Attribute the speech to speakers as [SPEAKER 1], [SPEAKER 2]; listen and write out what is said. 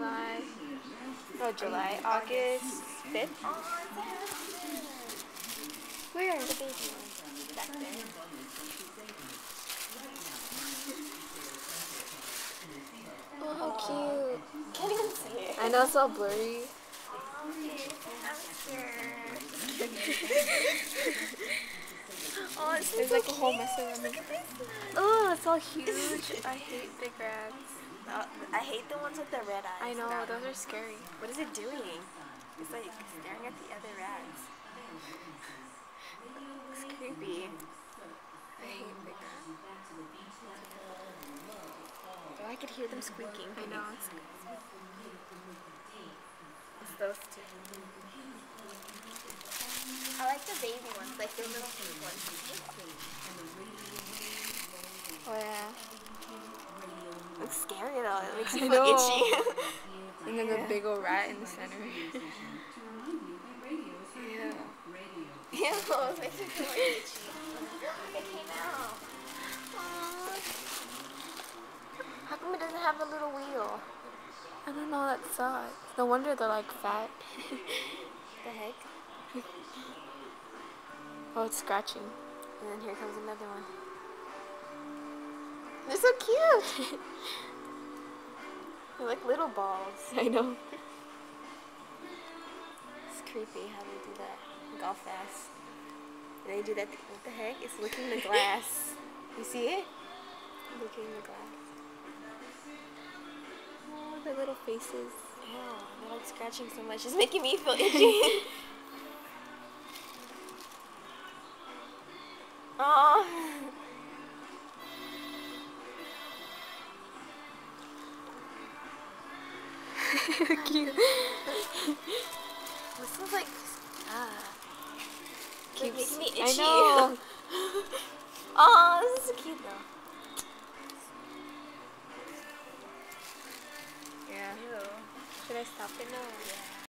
[SPEAKER 1] July. No, July. August 5th.
[SPEAKER 2] Where?
[SPEAKER 1] The baby one. Back there. Oh, how cute.
[SPEAKER 2] Can't even see it.
[SPEAKER 1] I know it's all blurry.
[SPEAKER 2] Oh, it's
[SPEAKER 1] There's
[SPEAKER 2] so
[SPEAKER 1] like a whole
[SPEAKER 2] cute.
[SPEAKER 1] mess around
[SPEAKER 2] Look
[SPEAKER 1] it.
[SPEAKER 2] at this.
[SPEAKER 1] Oh, it's all huge. I hate big rats.
[SPEAKER 2] I hate the ones with the red eyes.
[SPEAKER 1] I know,
[SPEAKER 2] now.
[SPEAKER 1] those are scary.
[SPEAKER 2] What is it doing? It's like staring at the other rats. It's creepy.
[SPEAKER 1] I hate big rats.
[SPEAKER 2] Oh, I could hear them squeaking.
[SPEAKER 1] I know.
[SPEAKER 2] It's those two. I like the baby ones, like the little pink ones.
[SPEAKER 1] Oh yeah.
[SPEAKER 2] Looks scary though. It makes
[SPEAKER 1] I
[SPEAKER 2] me
[SPEAKER 1] know.
[SPEAKER 2] feel itchy.
[SPEAKER 1] And then the big old rat in the center.
[SPEAKER 2] Yeah. Ew, it makes me feel like itchy. It came out. Aww. How come it doesn't have a little wheel?
[SPEAKER 1] I don't know, that sucks. No wonder they're like fat.
[SPEAKER 2] The heck?
[SPEAKER 1] Oh, it's scratching.
[SPEAKER 2] And then here comes another one. They're so cute. They're like little balls.
[SPEAKER 1] I know.
[SPEAKER 2] It's creepy how they do that. Like all fast. And they do that. What the heck? It's licking the glass. You see it? Licking the glass.
[SPEAKER 1] Oh, their little faces.
[SPEAKER 2] Ew, they're like scratching so much. It's making me feel itchy. Oh.
[SPEAKER 1] Cute.
[SPEAKER 2] This is like it's like making me itchy.
[SPEAKER 1] I know.
[SPEAKER 2] Oh, this is cute though.
[SPEAKER 1] Yeah.
[SPEAKER 2] Ew.
[SPEAKER 1] Should I stop it now?
[SPEAKER 2] Yeah.